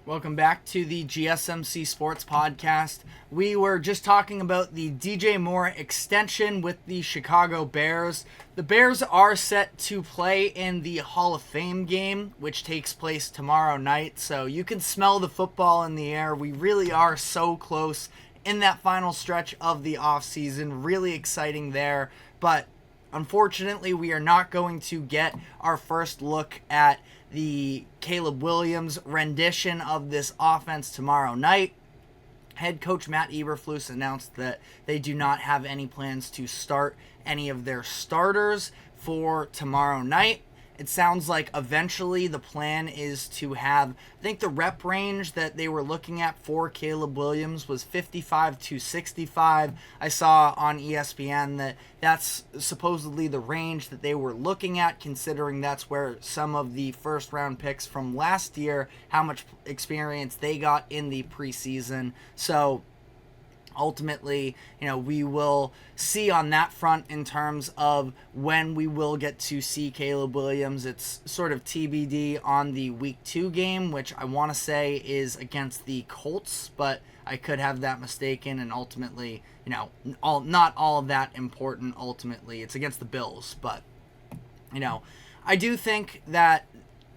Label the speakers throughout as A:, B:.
A: Welcome back to the GSMC Sports Podcast. We were just talking about the DJ Moore extension with the Chicago Bears. The Bears are set to play in the Hall of Fame game, which takes place tomorrow night. So you can smell the football in the air. We really are so close in that final stretch of the offseason. Really exciting there. But unfortunately, we are not going to get our first look at the Caleb Williams rendition of this offense tomorrow night. Head coach Matt Eberflus announced that they do not have any plans to start any of their starters for tomorrow night. It sounds like eventually the plan is to have, I think the rep range that they were looking at for Caleb Williams was 55 to 65. I saw on ESPN that that's supposedly the range that they were looking at, considering that's where some of the first round picks from last year, how much experience they got in the preseason. So ultimately, we will see on that front in terms of when we will get to see Caleb Williams. It's sort of TBD on the week 2 game, which I want to say is against the Colts, but I could have that mistaken, and ultimately, not all of that important ultimately. It's against the Bills, but, I do think that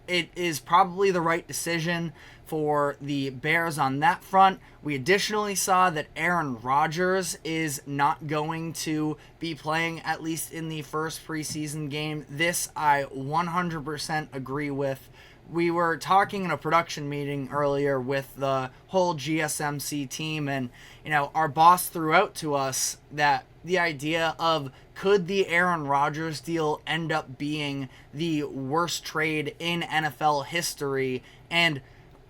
A: it is probably the right decision for the Bears on that front. We additionally saw that Aaron Rodgers is not going to be playing, at least in the first preseason game. This I 100% agree with. We were talking in a production meeting earlier with the whole GSMC team, and our boss threw out to us that the idea of, could the Aaron Rodgers deal end up being the worst trade in NFL history? And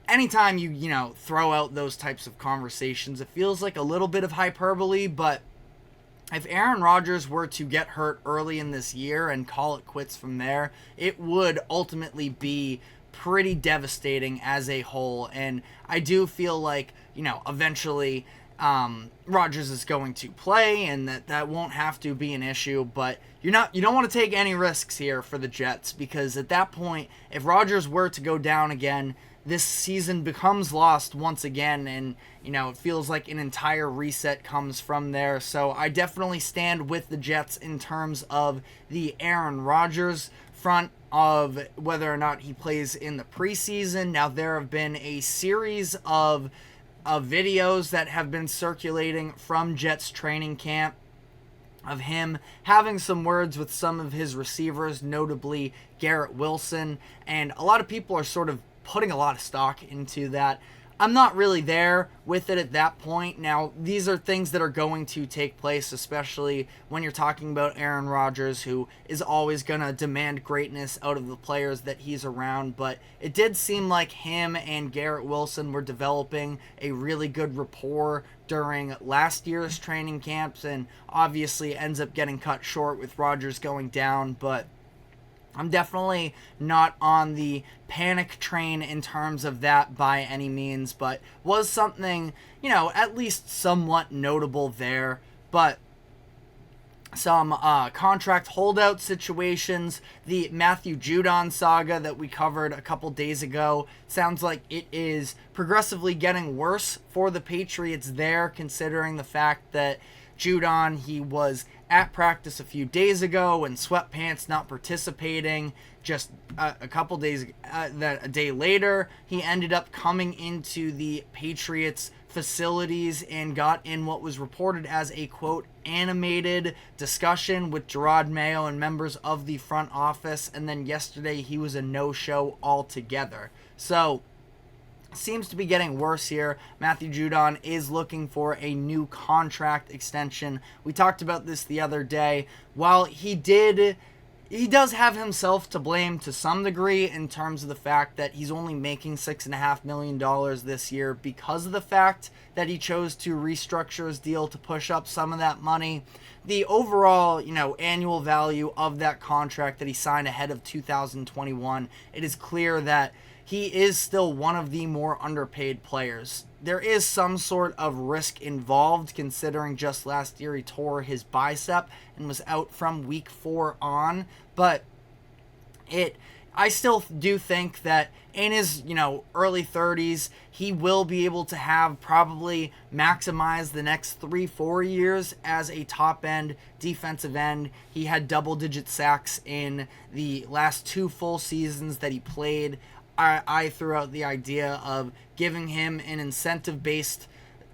A: anytime you throw out those types of conversations, it feels like a little bit of hyperbole, but if Aaron Rodgers were to get hurt early in this year and call it quits from there, it would ultimately be pretty devastating as a whole. And I do feel like, eventually Rodgers is going to play, and that won't have to be an issue, but you don't want to take any risks here for the Jets, because at that point, if Rodgers were to go down again, this season becomes lost once again, and it feels like an entire reset comes from there. So I definitely stand with the Jets in terms of the Aaron Rodgers front of whether or not he plays in the preseason. Now, there have been a series of videos that have been circulating from Jets training camp of him having some words with some of his receivers, notably Garrett Wilson, and a lot of people are sort of putting a lot of stock into that. I'm not really there with it at that point. Now, these are things that are going to take place, especially when you're talking about Aaron Rodgers, who is always going to demand greatness out of the players that he's around. But it did seem like him and Garrett Wilson were developing a really good rapport during last year's training camps, and obviously ends up getting cut short with Rodgers going down. But I'm definitely not on the panic train in terms of that by any means, but was something, at least somewhat notable there. But some contract holdout situations, the Matthew Judon saga that we covered a couple days ago, sounds like it is progressively getting worse for the Patriots there, considering the fact that Judon, he was at practice a few days ago in sweatpants, not participating. Just a couple days, a day later, he ended up coming into the Patriots facilities and got in what was reported as a, quote, animated discussion with Gerard Mayo and members of the front office. And then yesterday, he was a no-show altogether. So seems to be getting worse here. Matthew Judon is looking for a new contract extension. We talked about this the other day. While he does have himself to blame to some degree in terms of the fact that he's only making $6.5 million this year because of the fact that he chose to restructure his deal to push up some of that money. The overall, annual value of that contract that he signed ahead of 2021, it is clear that he is still one of the more underpaid players. There is some sort of risk involved, considering just last year he tore his bicep and was out from week 4 on, but I still do think that in his, early 30s, he will be able to have probably maximize the next 3-4 years as a top-end defensive end. He had double-digit sacks in the last 2 full seasons that he played. I threw out the idea of giving him an incentive-based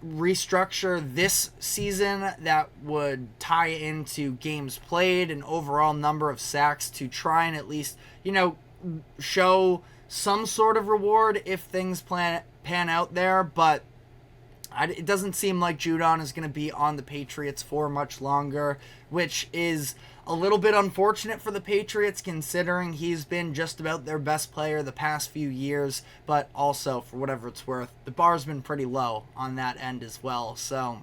A: restructure this season that would tie into games played and overall number of sacks to try and at least, show some sort of reward if things pan out there. But it doesn't seem like Judon is going to be on the Patriots for much longer, which is a little bit unfortunate for the Patriots considering he's been just about their best player the past few years, but also, for whatever it's worth, the bar's been pretty low on that end as well. So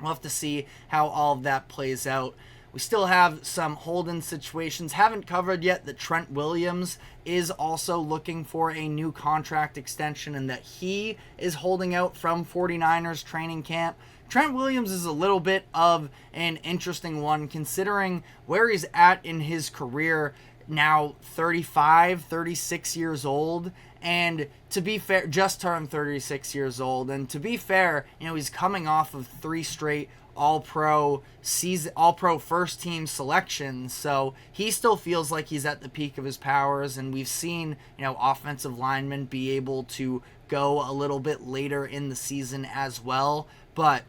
A: we'll have to see how all of that plays out. We still have some hold-in situations. Haven't covered yet that Trent Williams is also looking for a new contract extension and that he is holding out from 49ers training camp. Trent Williams is a little bit of an interesting one considering where he's at in his career, now 35, 36 years old. And to be fair, just turned 36 years old. And to be fair, he's coming off of 3 straight All-Pro season, All-Pro first team selections, so he still feels like he's at the peak of his powers. And we've seen, offensive linemen be able to go a little bit later in the season as well. But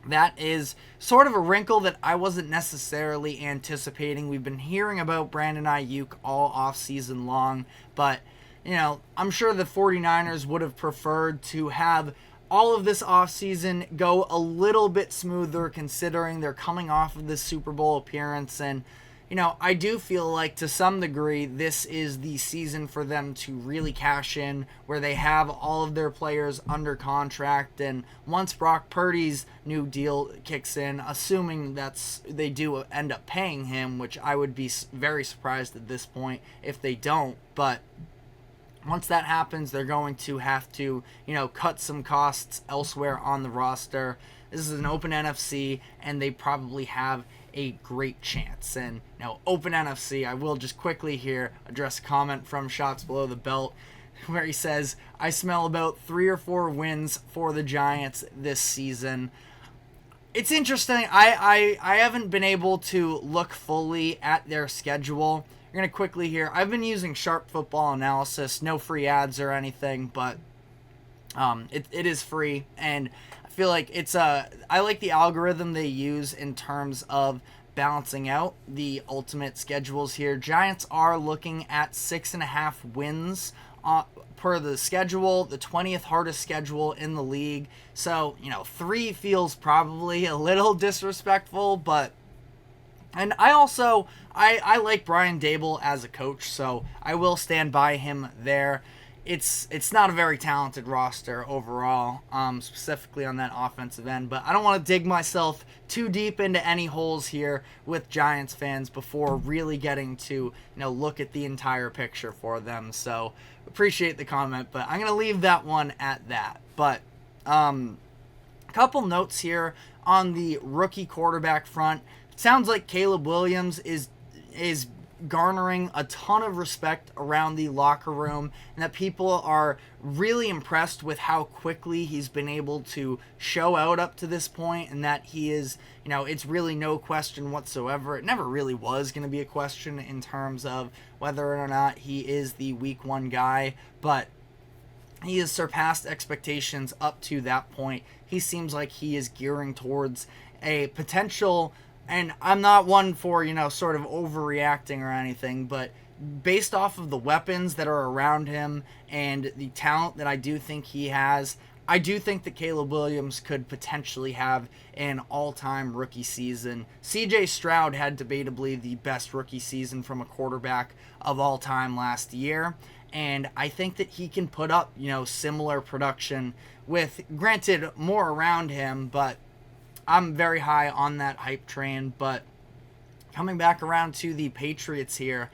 A: that is sort of a wrinkle that I wasn't necessarily anticipating. We've been hearing about Brandon Ayuk all off-season long, but, I'm sure the 49ers would have preferred to have all of this offseason go a little bit smoother considering they're coming off of this Super Bowl appearance. And, I do feel like to some degree this is the season for them to really cash in where they have all of their players under contract. And once Brock Purdy's new deal kicks in, assuming they do end up paying him, which I would be very surprised at this point if they don't, but once that happens, they're going to have to, cut some costs elsewhere on the roster. This is an open NFC, and they probably have a great chance. And, open NFC, I will just quickly here address a comment from Shots Below the Belt where he says, I smell about 3 or 4 wins for the Giants this season. It's interesting. I haven't been able to look fully at their schedule. We're going to quickly here. I've been using Sharp Football Analysis. No free ads or anything, but it is free. And I feel like I like the algorithm they use in terms of balancing out the ultimate schedules here. Giants are looking at 6.5 wins per the schedule, the 20th hardest schedule in the league. So, 3 feels probably a little disrespectful, but... And I also, I like Brian Dable as a coach, so I will stand by him there. It's not a very talented roster overall, specifically on that offensive end, but I don't want to dig myself too deep into any holes here with Giants fans before really getting to, look at the entire picture for them. So appreciate the comment, but I'm going to leave that one at that. But a couple notes here on the rookie quarterback front. Sounds like Caleb Williams is garnering a ton of respect around the locker room, and that people are really impressed with how quickly he's been able to show out up to this point, and that he is, it's really no question whatsoever. It never really was going to be a question in terms of whether or not he is the week 1 guy, but he has surpassed expectations up to that point. He seems like he is gearing towards a potential... And I'm not one for, sort of overreacting or anything, but based off of the weapons that are around him and the talent that I do think he has, I do think that Caleb Williams could potentially have an all-time rookie season. CJ Stroud had debatably the best rookie season from a quarterback of all time last year, and I think that he can put up, similar production with, granted, more around him, but I'm very high on that hype train. But coming back around to the Patriots here,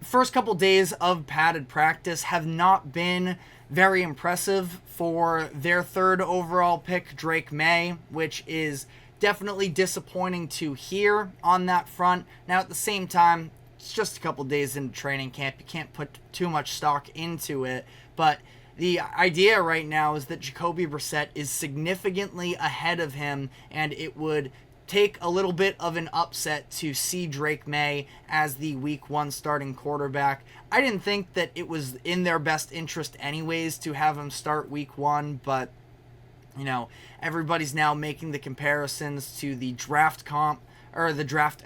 A: first couple days of padded practice have not been very impressive for their 3rd overall pick, Drake May, which is definitely disappointing to hear on that front. Now, at the same time, it's just a couple days into training camp. You can't put too much stock into it. But the idea right now is that Jacoby Brissett is significantly ahead of him, and it would take a little bit of an upset to see Drake May as the week 1 starting quarterback. I didn't think that it was in their best interest anyways to have him start week 1, but everybody's now making the comparisons to the draft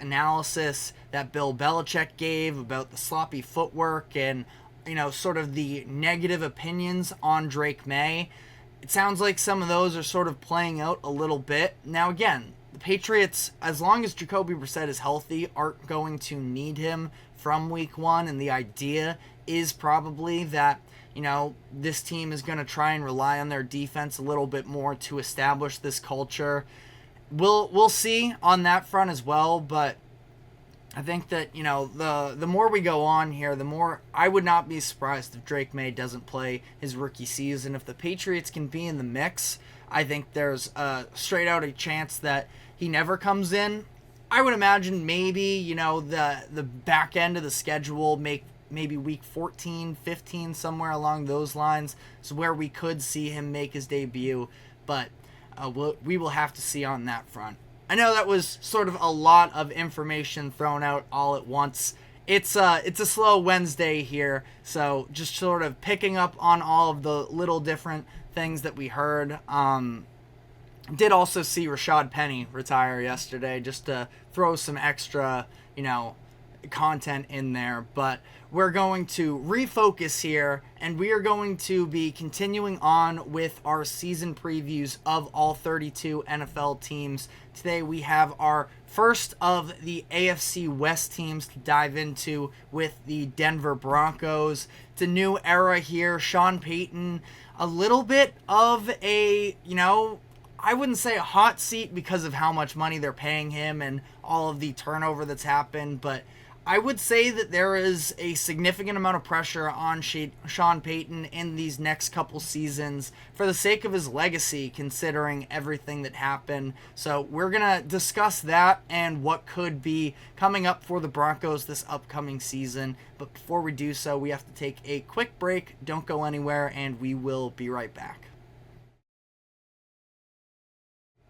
A: analysis that Bill Belichick gave about the sloppy footwork and sort of the negative opinions on Drake May. It sounds like some of those are sort of playing out a little bit. Now again, the Patriots, as long as Jacoby Brissett is healthy, aren't going to need him from week 1, and the idea is probably that this team is going to try and rely on their defense a little bit more to establish this culture. We'll see on that front as well, but I think that the more we go on here, the more I would not be surprised if Drake May doesn't play his rookie season. If the Patriots can be in the mix, I think there's straight out a chance that he never comes in. I would imagine maybe the back end of the schedule, maybe week 14, 15, somewhere along those lines, is where we could see him make his debut, but we will have to see on that front. I know that was sort of a lot of information thrown out all at once. It's a slow Wednesday here, so just sort of picking up on all of the little different things that we heard. Did also see Rashad Penny retire yesterday, just to throw some extra, content in there, but we're going to refocus here, and we are going to be continuing on with our season previews of all 32 NFL teams. Today we have our first of the AFC West teams to dive into with the Denver Broncos. It's a new era here. Sean Payton, a little bit of a, I wouldn't say a hot seat because of how much money they're paying him and all of the turnover that's happened, but I would say that there is a significant amount of pressure on Sean Payton in these next couple seasons for the sake of his legacy, considering everything that happened. So we're going to discuss that and what could be coming up for the Broncos this upcoming season. But before we do so, we have to take a quick break. Don't go anywhere, and we will be right back.